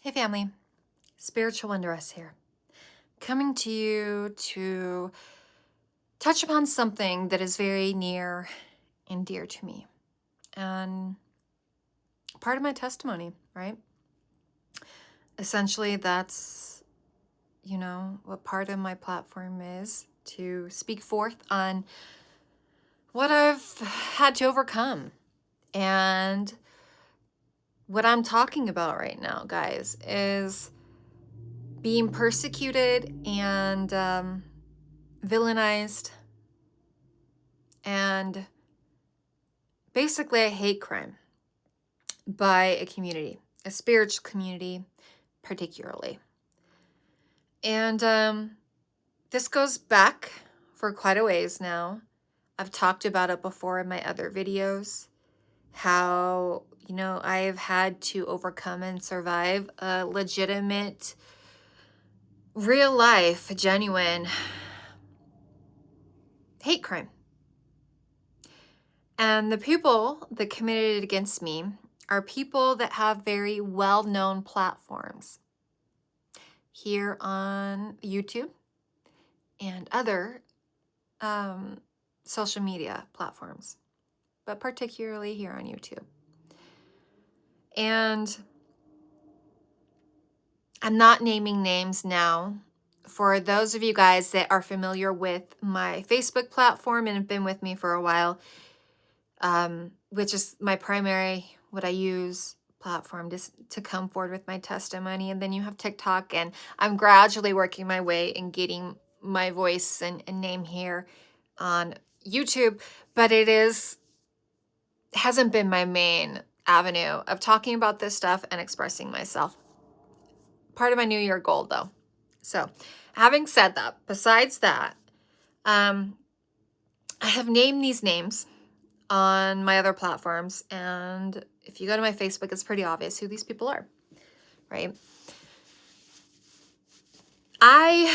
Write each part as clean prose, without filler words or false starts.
Hey family, Spiritual Wondress here, coming to you to touch upon something that is very near and dear to me, and part of my testimony, right? Essentially, that's, what part of my platform is, to speak forth on what I've had to overcome. And what I'm talking about right now, guys, is being persecuted and villainized and basically a hate crime by a community, a spiritual community particularly. And this goes back for quite a ways now. I've talked about it before in my other videos, how, I've had to overcome and survive a legitimate, real life, genuine hate crime. And the people that committed it against me are people that have very well-known platforms here on YouTube and other social media platforms, but particularly here on YouTube. And I'm not naming names now. For those of you guys that are familiar with my Facebook platform and have been with me for a while, which is my primary, what I use platform to come forward with my testimony. And then you have TikTok, and I'm gradually working my way and getting my voice and name here on YouTube, but hasn't been my main avenue of talking about this stuff and expressing myself. Part of my New Year goal, though. So, having said that, besides that, I have named these names on my other platforms, and if you go to my Facebook, it's pretty obvious who these people are, right? I'm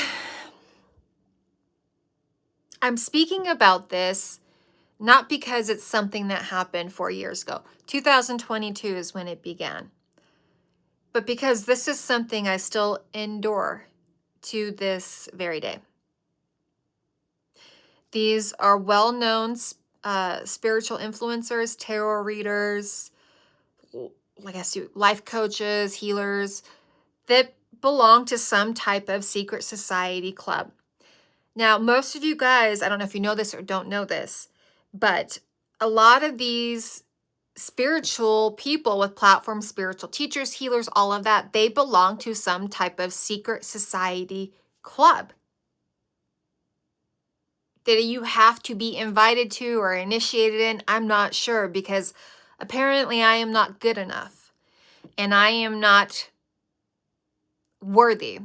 speaking about this not because it's something that happened 4 years ago. 2022 is when it began. But because this is something I still endure to this very day. These are well-known spiritual influencers, tarot readers, life coaches, healers that belong to some type of secret society club. Now, most of you guys, I don't know if you know this or don't know this, but a lot of these spiritual people with platforms, spiritual teachers, healers, all of that, they belong to some type of secret society club that you have to be invited to or initiated in. I'm not sure, because apparently I am not good enough and I am not worthy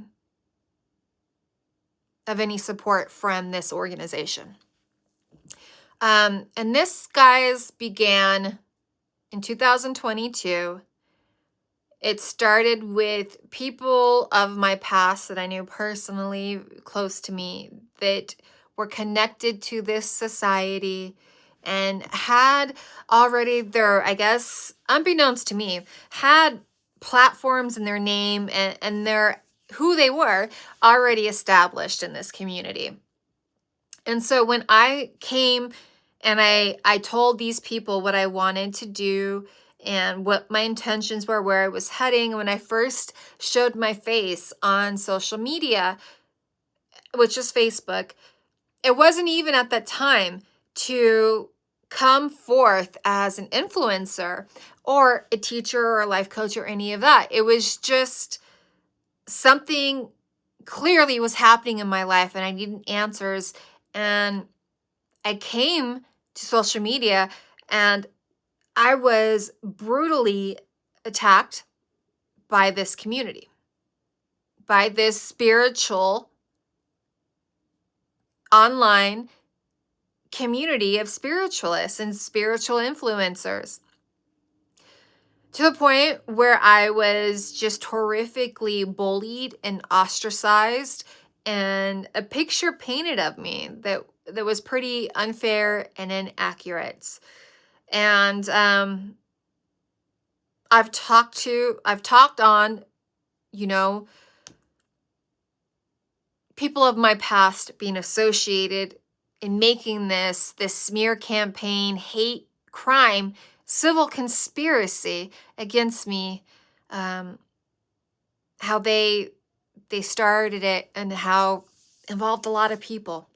of any support from this organization. And this, guys, began in 2022. It started with people of my past that I knew personally, close to me, that were connected to this society and had already I guess, unbeknownst to me, had platforms in their name and their who they were already established in this community. And so when I came and I told these people what I wanted to do and what my intentions were, where I was heading, when I first showed my face on social media, which is Facebook, it wasn't even at that time to come forth as an influencer or a teacher or a life coach or any of that. It was just something clearly was happening in my life and I needed answers. And I came to social media and I was brutally attacked by this community, by this spiritual online community of spiritualists and spiritual influencers, to the point where I was just horrifically bullied and ostracized, and a picture painted of me that was pretty unfair and inaccurate. And I've talked on you know, people of my past being associated in making this smear campaign, hate crime, civil conspiracy against me, how they started it and how involved a lot of people.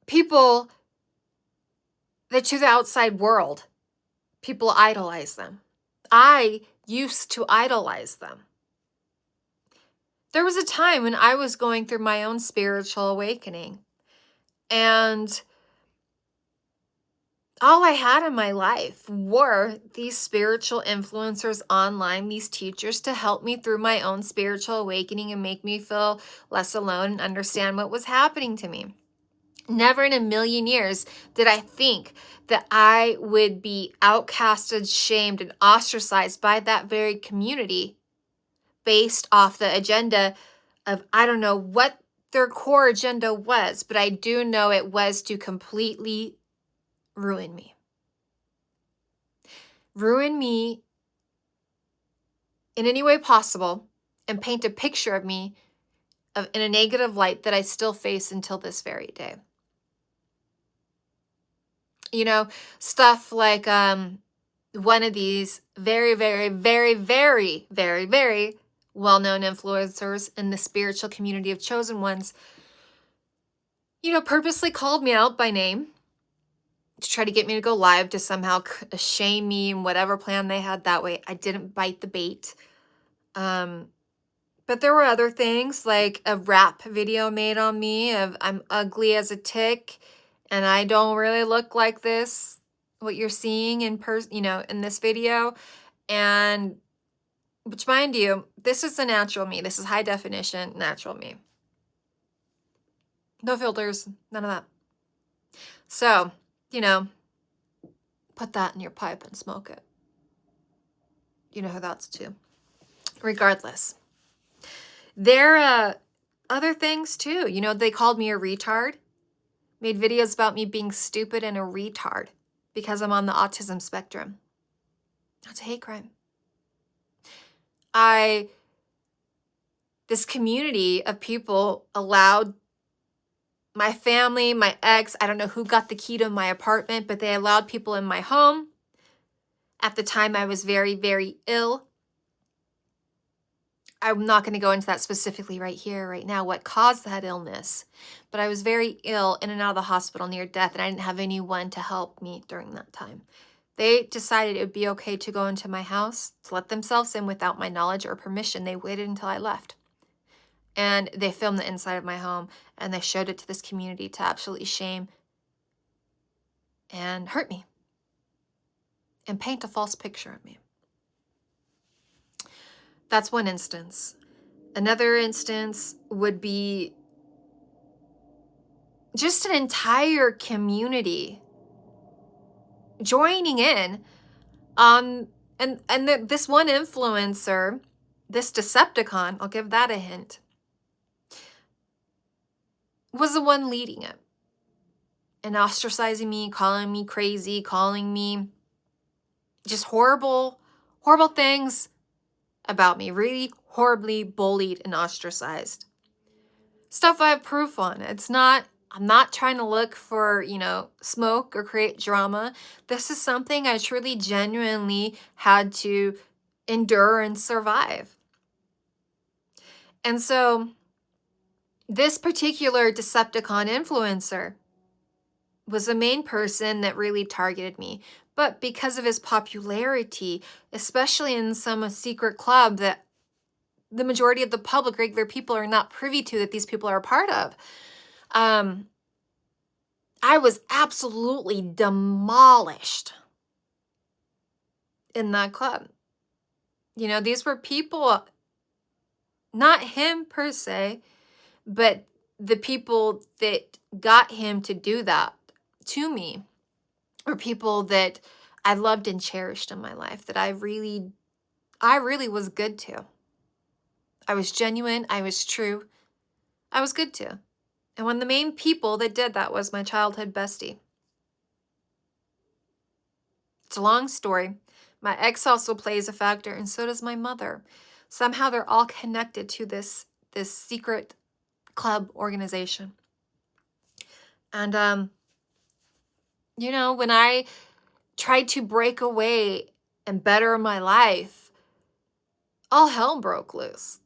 People that to the outside world, people idolize them. I used to idolize them. There was a time when I was going through my own spiritual awakening, and all I had in my life were these spiritual influencers online, these teachers to help me through my own spiritual awakening and make me feel less alone and understand what was happening to me. Never in a million years did I think that I would be outcasted, shamed, and ostracized by that very community based off the agenda of, I don't know what their core agenda was, but I do know it was to completely ruin me. Ruin me in any way possible and paint a picture of me in a negative light that I still face until this very day. You know, stuff like one of these very, very, very, very, very, very well-known influencers in the spiritual community of chosen ones, you know, purposely called me out by name to try to get me to go live to somehow shame me and whatever plan they had that way. I didn't bite the bait. But there were other things like a rap video made on me of I'm ugly as a tick and I don't really look like this, what you're seeing in in this video. And which, mind you, this is the natural me. This is high definition natural me. No filters, none of that. So, put that in your pipe and smoke it. You know who that's to. Regardless. There are other things too. They called me a retard. Made videos about me being stupid and a retard because I'm on the autism spectrum. That's a hate crime. This community of people allowed my family, my ex, I don't know who got the key to my apartment, but they allowed people in my home. At the time, I was very, very ill. I'm not going to go into that specifically right here, right now, what caused that illness. But I was very ill, in and out of the hospital, near death, and I didn't have anyone to help me during that time. They decided it would be okay to go into my house, to let themselves in without my knowledge or permission. They waited until I left. And they filmed the inside of my home, and they showed it to this community to absolutely shame and hurt me and paint a false picture of me. That's one instance. Another instance would be just an entire community joining in on, this one influencer, this Decepticon, I'll give that a hint, was the one leading it and ostracizing me, calling me crazy, calling me just horrible, horrible things about me, really horribly bullied and ostracized. Stuff I have proof on. I'm not trying to look for, smoke or create drama. This is something I truly, genuinely had to endure and survive. And so this particular Decepticon influencer was the main person that really targeted me. But because of his popularity, especially in some secret club that the majority of the public, regular people, are not privy to, that these people are a part of, I was absolutely demolished in that club. These were people, not him per se, but the people that got him to do that to me were people that I loved and cherished in my life, that I really was good to. I was genuine, I was true, I was good to. And one of the main people that did that was my childhood bestie. It's a long story. My ex also plays a factor, and so does my mother. Somehow they're all connected to this secret club organization. And you know, when I tried to break away and better my life, all hell broke loose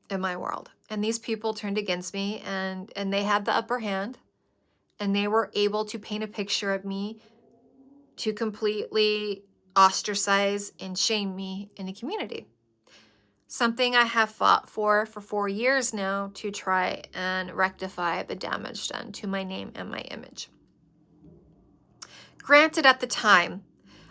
in my world. And these people turned against me, and they had the upper hand, and they were able to paint a picture of me to completely ostracize and shame me in the community. Something I have fought for 4 years now to try and rectify the damage done to my name and my image. Granted, at the time,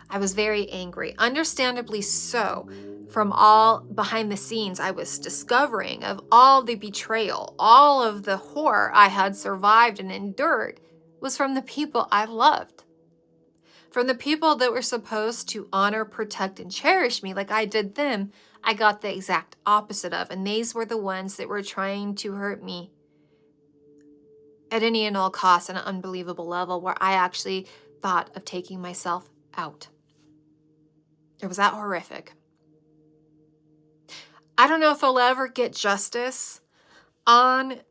I was very angry, understandably so, from all behind the scenes I was discovering of all the betrayal, all of the horror I had survived and endured was from the people I loved. From the people that were supposed to honor, protect, and cherish me like I did them, I got the exact opposite of, and these were the ones that were trying to hurt me at any and all costs on an unbelievable level where I actually thought of taking myself out. It was that horrific. I don't know if I'll ever get justice on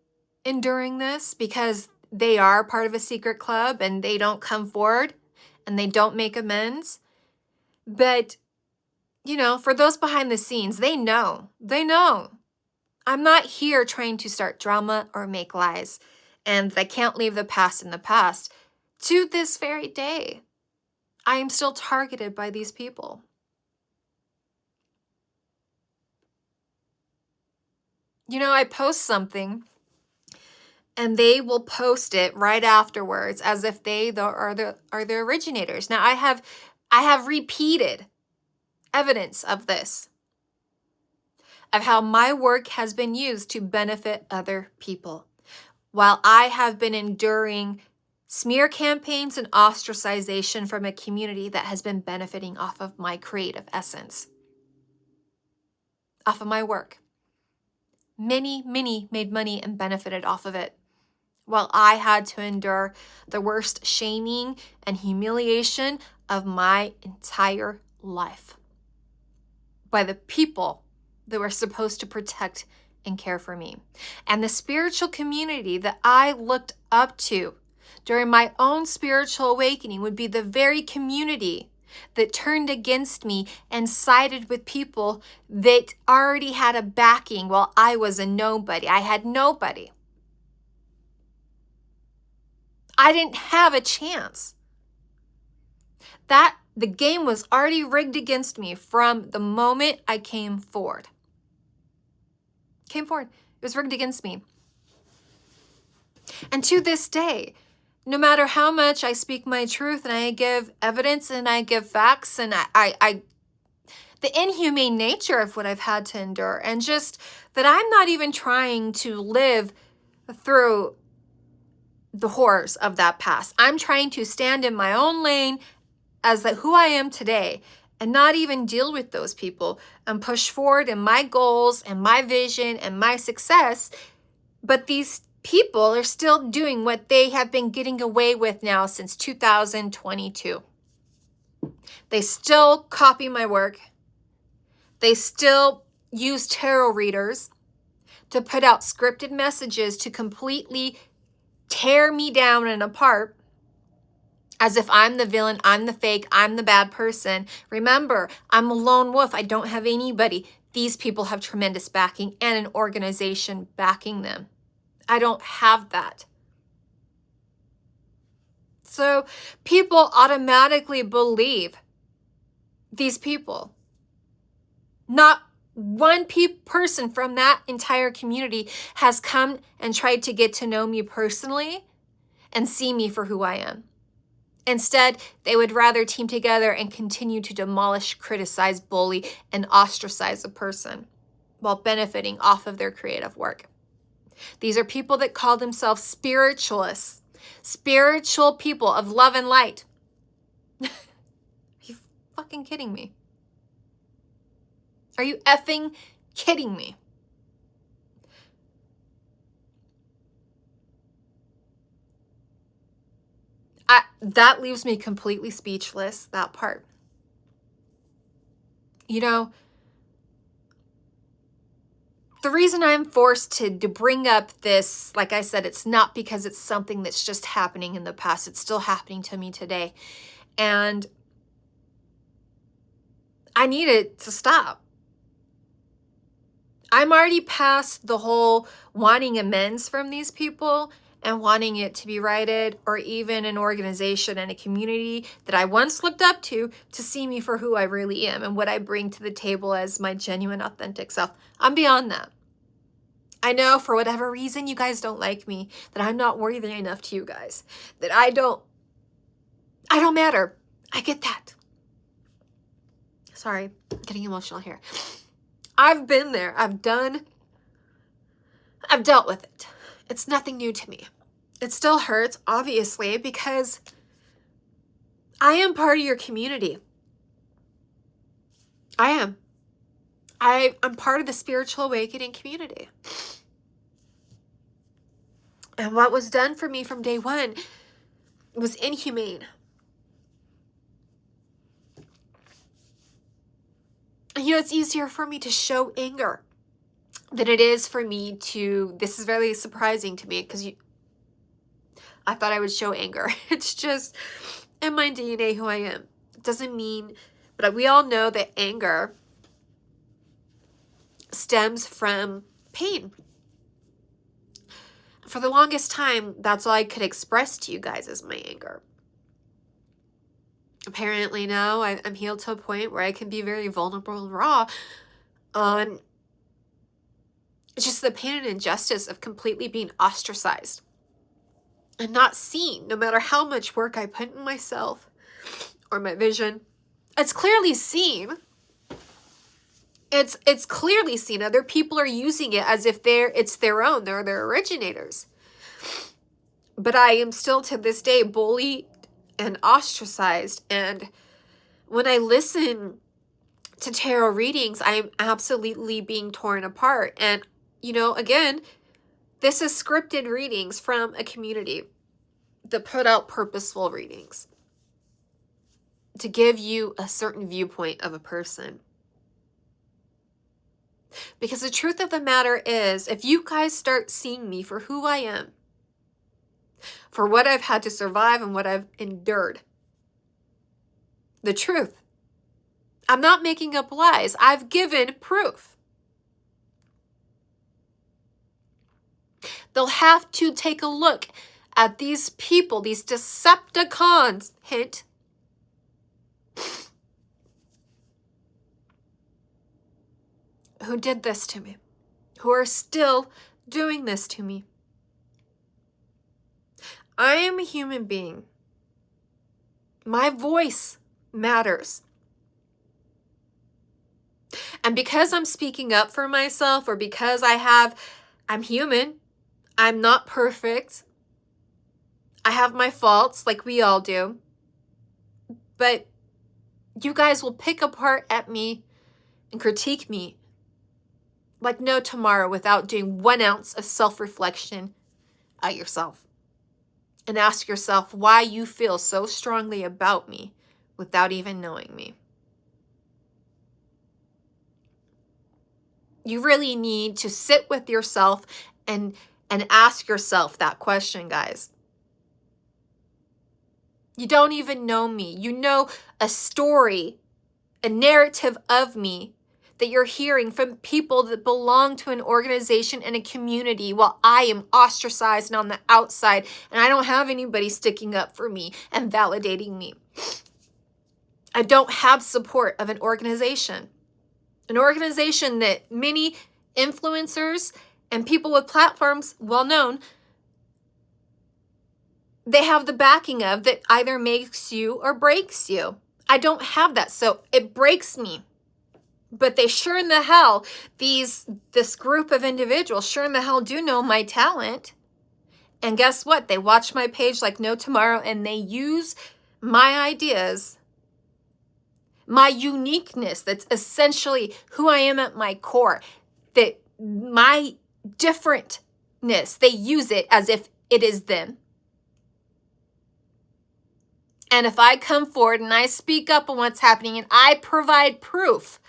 enduring this because they are part of a secret club and they don't come forward and they don't make amends. But, you know, for those behind the scenes, they know. They know. I'm not here trying to start drama or make lies. And I can't leave the past in the past. To this very day, I am still targeted by these people. You know, I post something and they will post it right afterwards as if they are the originators. Now, I have repeated evidence of this, of how my work has been used to benefit other people, while I have been enduring smear campaigns and ostracization from a community that has been benefiting off of my creative essence, off of my work. Many made money and benefited off of it, while I had to endure the worst shaming and humiliation of my entire life by the people that were supposed to protect and care for me. And the spiritual community that I looked up to during my own spiritual awakening would be the very community that turned against me and sided with people that already had a backing while I was a nobody. I had nobody. I didn't have a chance. The game was already rigged against me from the moment I came forward. It was rigged against me. And to this day, no matter how much I speak my truth and I give evidence and I give facts and the inhumane nature of what I've had to endure, and just that I'm not even trying to live through the horrors of that past. I'm trying to stand in my own lane as who I am today and not even deal with those people and push forward in my goals and my vision and my success. But these people are still doing what they have been getting away with now since 2022. They still copy my work. They still use tarot readers to put out scripted messages to completely tear me down and apart as if I'm the villain, I'm the fake, I'm the bad person. Remember, I'm a lone wolf. I don't have anybody. These people have tremendous backing and an organization backing them. I don't have that. So people automatically believe these people. Not one person from that entire community has come and tried to get to know me personally and see me for who I am. Instead, they would rather team together and continue to demolish, criticize, bully, and ostracize a person while benefiting off of their creative work. These are people that call themselves spiritualists, spiritual people of love and light. Are you fucking kidding me? Are you effing kidding me? That leaves me completely speechless, that part. You know, the reason I'm forced to bring up this, like I said, it's not because it's something that's just happening in the past. It's still happening to me today. And I need it to stop. I'm already past the whole wanting amends from these people and wanting it to be righted, or even an organization and a community that I once looked up to see me for who I really am and what I bring to the table as my genuine, authentic self. I'm beyond that. I know for whatever reason you guys don't like me, that I'm not worthy enough to you guys, that I don't matter. I get that. Sorry, I'm getting emotional here. I've been there. I've dealt with it. It's nothing new to me. It still hurts, obviously, because I am part of your community. I am. I'm part of the spiritual awakening community. And what was done for me from day one was inhumane. And it's easier for me to show anger than it is for me to, this is very surprising to me because I thought I would show anger. It's just in my DNA who I am. It doesn't mean, but we all know that anger stems from pain. For the longest time, that's all I could express to you guys is my anger. Apparently now I'm healed to a point where I can be very vulnerable and raw on just the pain and injustice of completely being ostracized and not seen, no matter how much work I put in myself or my vision. It's clearly seen. It's clearly seen. Other people are using it as if it's their own. They're their originators. But I am still to this day bullied and ostracized. And when I listen to tarot readings, I am absolutely being torn apart. And, again, this is scripted readings from a community that put out purposeful readings to give you a certain viewpoint of a person. Because the truth of the matter is, if you guys start seeing me for who I am, for what I've had to survive and what I've endured, the truth, I'm not making up lies. I've given proof. They'll have to take a look at these people, these Decepticons, hint, who did this to me, who are still doing this to me. I am a human being. My voice matters. And because I'm speaking up for myself, or because I'm human, I'm not perfect. I have my faults like we all do. But you guys will pick apart at me and critique me like no tomorrow without doing 1 ounce of self-reflection at yourself. And ask yourself why you feel so strongly about me without even knowing me. You really need to sit with yourself and ask yourself that question, guys. You don't even know me. You know a story, a narrative of me that you're hearing from people that belong to an organization and a community, while I am ostracized and on the outside, and I don't have anybody sticking up for me and validating me. I don't have support of an organization that many influencers and people with platforms, well known, they have the backing of, that either makes you or breaks you. I don't have that, so it breaks me. But they sure in the hell, this group of individuals sure in the hell do know my talent. And guess what? They watch my page like no tomorrow, and they use my ideas, my uniqueness, that's essentially who I am at my core, that my differentness, they use it as if it is them. And if I come forward and I speak up on what's happening and I provide proof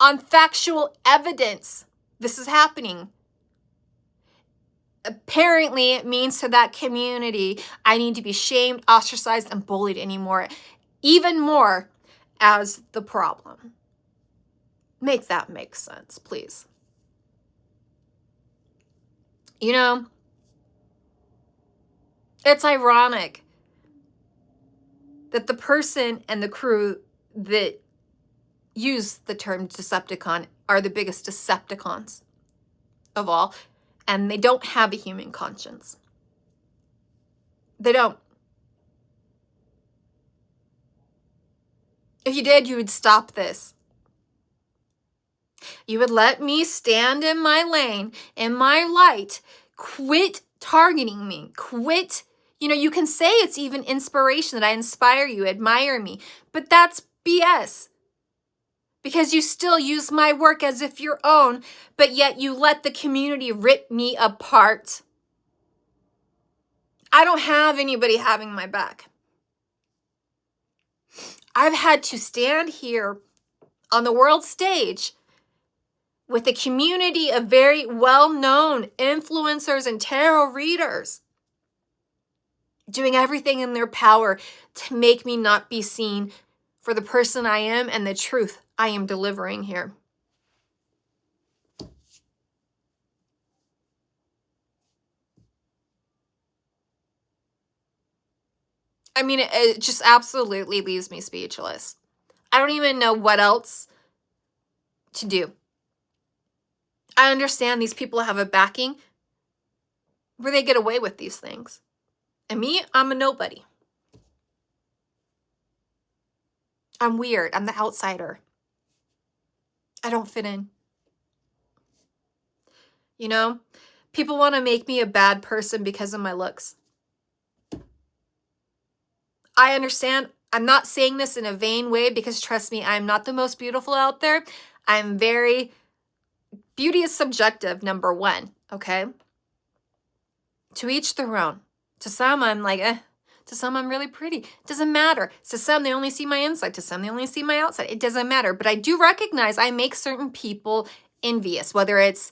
on factual evidence this is happening. Apparently, it means to that community, I need to be shamed, ostracized, and bullied anymore, even more as the problem. Make that make sense, please. You know, it's ironic that the person and the crew that use the term Decepticon are the biggest Decepticons of all, and they don't have a human conscience. They don't. If you did, you would stop this. You would let me stand in my lane, in my light, quit targeting me, quit. You know, you can say it's even inspiration, that I inspire you, admire me, but that's BS. Because you still use my work as if your own, but yet you let the community rip me apart. I don't have anybody having my back. I've had to stand here on the world stage with a community of very well-known influencers and tarot readers doing everything in their power to make me not be seen for the person I am and the truth I am delivering here. I mean, it just absolutely leaves me speechless. I don't even know what else to do. I understand these people have a backing where they get away with these things. And me, I'm a nobody. I'm weird. I'm the outsider. I don't fit in. You know, people want to make me a bad person because of my looks. I understand. I'm not saying this in a vain way because trust me, I'm not the most beautiful out there. Beauty is subjective, number one, okay? To each their own. To some, I'm like, To some, I'm really pretty. Doesn't matter. To some, they only see my inside. To some, they only see my outside. It doesn't matter. But I do recognize I make certain people envious, whether it's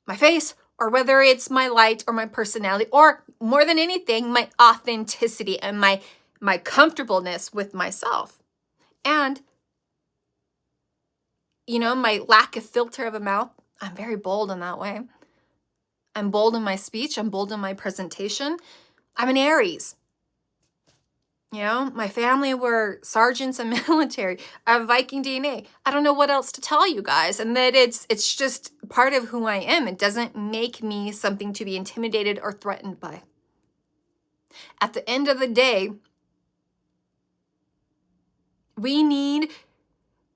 my face or whether it's my light or my personality, or more than anything, my authenticity and my comfortableness with myself. And, you know, my lack of filter of a mouth, I'm very bold in that way. I'm bold in my speech. I'm bold in my presentation. I'm an Aries. You know, my family were sergeants and military. I have Viking DNA. I don't know what else to tell you guys. And that it's just part of who I am. It doesn't make me something to be intimidated or threatened by. At the end of the day, we need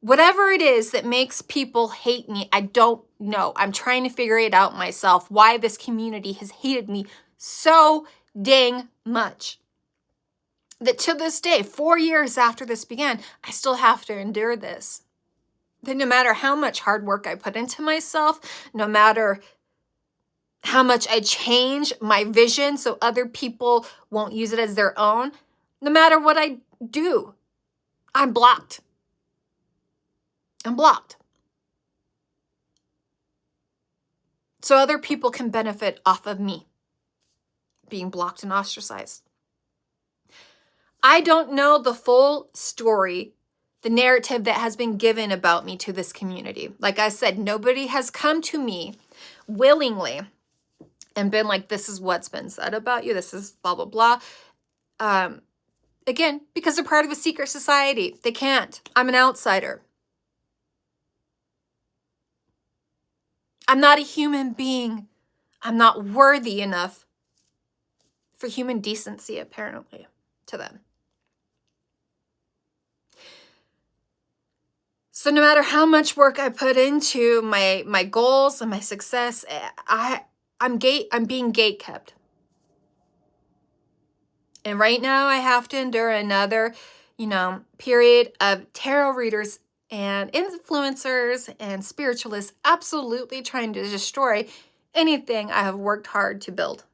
whatever it is that makes people hate me. I don't know. I'm trying to figure it out myself, why this community has hated me so dang much. That to this day, 4 years after this began, I still have to endure this. That no matter how much hard work I put into myself, no matter how much I change my vision so other people won't use it as their own, no matter what I do, I'm blocked. I'm blocked. So other people can benefit off of me being blocked and ostracized. I don't know the full story, the narrative that has been given about me to this community. Like I said, nobody has come to me willingly and been like, this is what's been said about you. This is blah, blah, blah. Again, because they're part of a secret society. They can't. I'm an outsider. I'm not a human being. I'm not worthy enough for human decency, apparently, to them. So no matter how much work I put into my goals and my success, I'm being gatekept. And right now I have to endure another, period of tarot readers and influencers and spiritualists absolutely trying to destroy anything I have worked hard to build.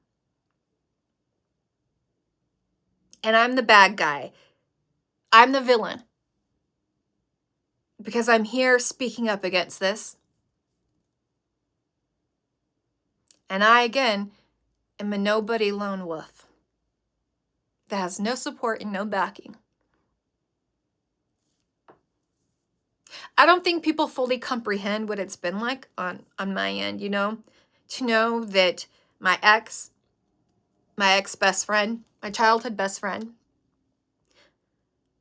And I'm the bad guy. I'm the villain. because I'm here speaking up against this. And I, again, am a nobody lone wolf that has no support and no backing. I don't think people fully comprehend what it's been like on my end, you know, to know that my ex-best friend, my childhood best friend,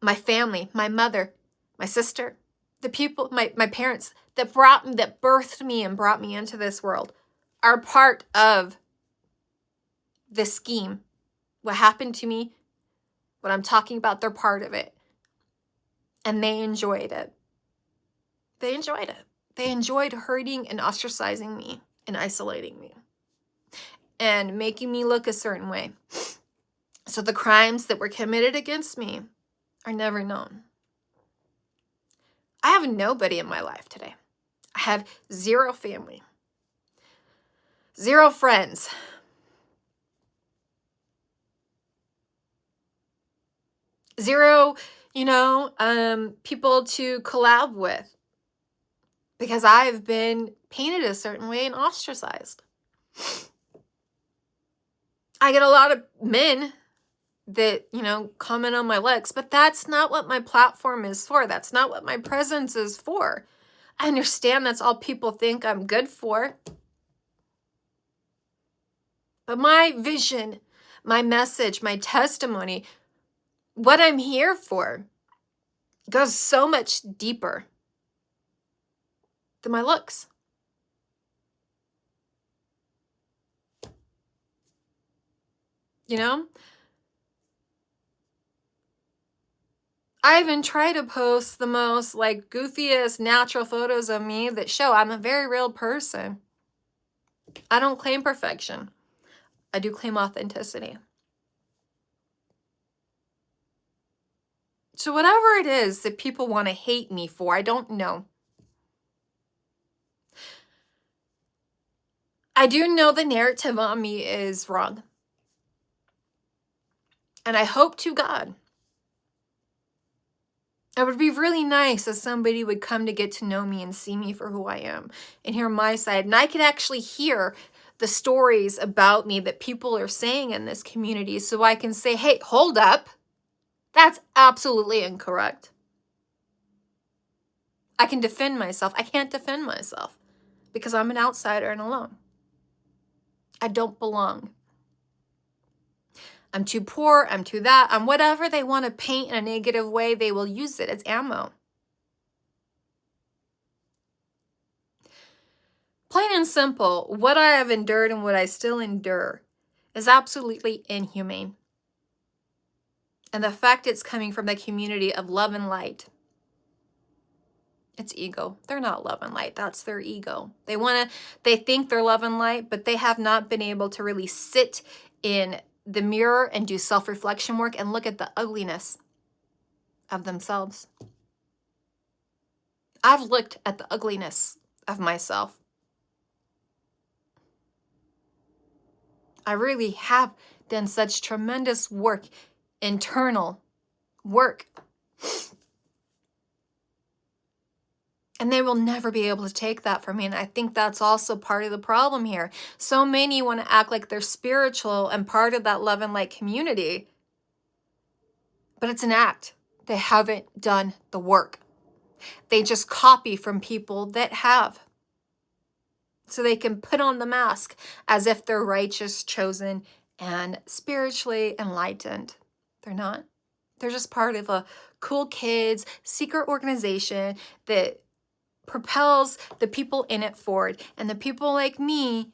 my family, my mother, my sister, the people, my parents that birthed me and brought me into this world are part of this scheme. What happened to me, what I'm talking about, they're part of it. And they enjoyed it. They enjoyed it. They enjoyed hurting and ostracizing me and isolating me and making me look a certain way. So the crimes that were committed against me are never known. I have nobody in my life today. I have 0 family, 0 friends, 0, people to collab with, because I've been painted a certain way and ostracized. I get a lot of men that, comment on my looks, but that's not what my platform is for. That's not what my presence is for. I understand that's all people think I'm good for. But my vision, my message, my testimony, what I'm here for goes so much deeper than my looks. I even try to post the most goofiest natural photos of me that show I'm a very real person. I don't claim perfection. I do claim authenticity. So whatever it is that people want to hate me for, I don't know. I do know the narrative on me is wrong. And I hope to God, it would be really nice if somebody would come to get to know me and see me for who I am and hear my side. And I could actually hear the stories about me that people are saying in this community so I can say, hey, hold up. That's absolutely incorrect. I can defend myself. I can't defend myself because I'm an outsider and alone. I don't belong. I'm too poor. I'm too that. I'm whatever they want to paint in a negative way, they will use it as ammo. Plain and simple, what I have endured and what I still endure is absolutely inhumane. And the fact it's coming from the community of love and light, it's ego. They're not love and light. That's their ego. They think they're love and light, but they have not been able to really sit in the mirror and do self-reflection work and look at the ugliness of themselves. I've looked at the ugliness of myself. I really have done such tremendous work, internal work. And they will never be able to take that from me. And I think that's also part of the problem here. So many want to act like they're spiritual and part of that love and light community. But it's an act. They haven't done the work. They just copy from people that have. So they can put on the mask as if they're righteous, chosen, and spiritually enlightened. They're not. They're just part of a cool kids secret organization that propels the people in it forward. And the people like me,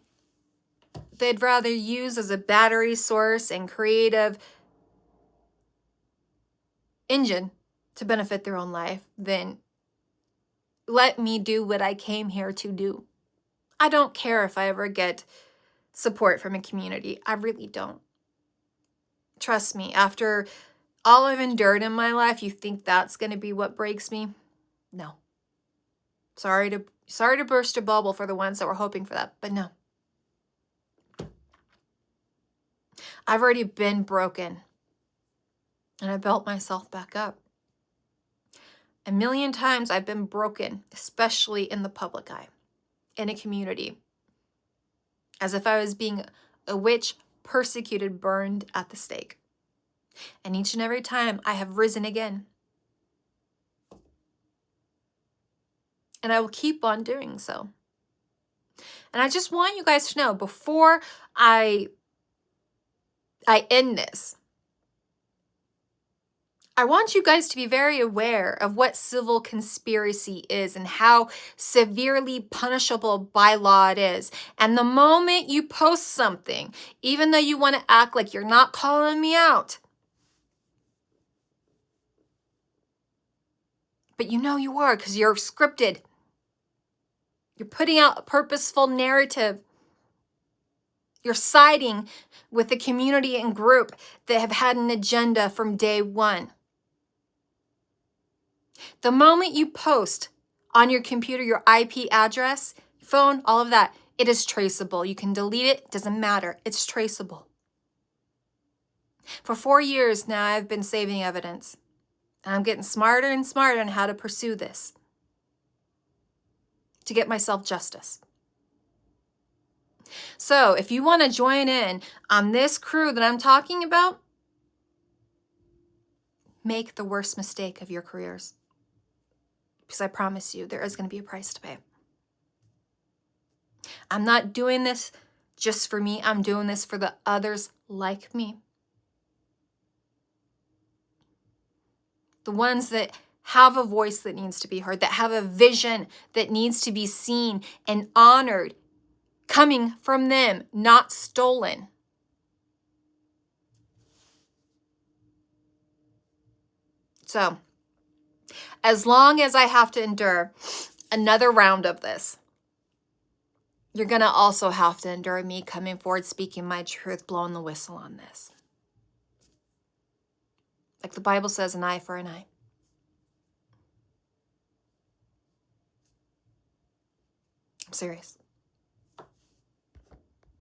they'd rather use as a battery source and creative engine to benefit their own life than let me do what I came here to do. I don't care if I ever get support from a community. I really don't. Trust me, after all I've endured in my life, you think that's going to be what breaks me? No. Sorry to burst a bubble for the ones that were hoping for that, but no. I've already been broken, and I built myself back up. A million times I've been broken, especially in the public eye, in a community, as if I was being a witch, persecuted, burned at the stake. And each and every time I have risen again. And I will keep on doing so. And I just want you guys to know, before I end this, I want you guys to be very aware of what civil conspiracy is and how severely punishable by law it is. And the moment you post something, even though you want to act like you're not calling me out, but you know you are because you're scripted. You're putting out a purposeful narrative. You're siding with the community and group that have had an agenda from day one. The moment you post on your computer your IP address, phone, all of that, it is traceable. You can delete it, it doesn't matter. It's traceable. For 4 years now, I've been saving evidence. And I'm getting smarter and smarter on how to pursue this to get myself justice. So if you want to join in on this crew that I'm talking about, make the worst mistake of your careers. Because I promise you, there is going to be a price to pay. I'm not doing this just for me. I'm doing this for the others like me. The ones that have a voice that needs to be heard, that have a vision that needs to be seen and honored, coming from them, not stolen. So, as long as I have to endure another round of this, you're going to also have to endure me coming forward, speaking my truth, blowing the whistle on this. Like the Bible says, an eye for an eye. I'm serious.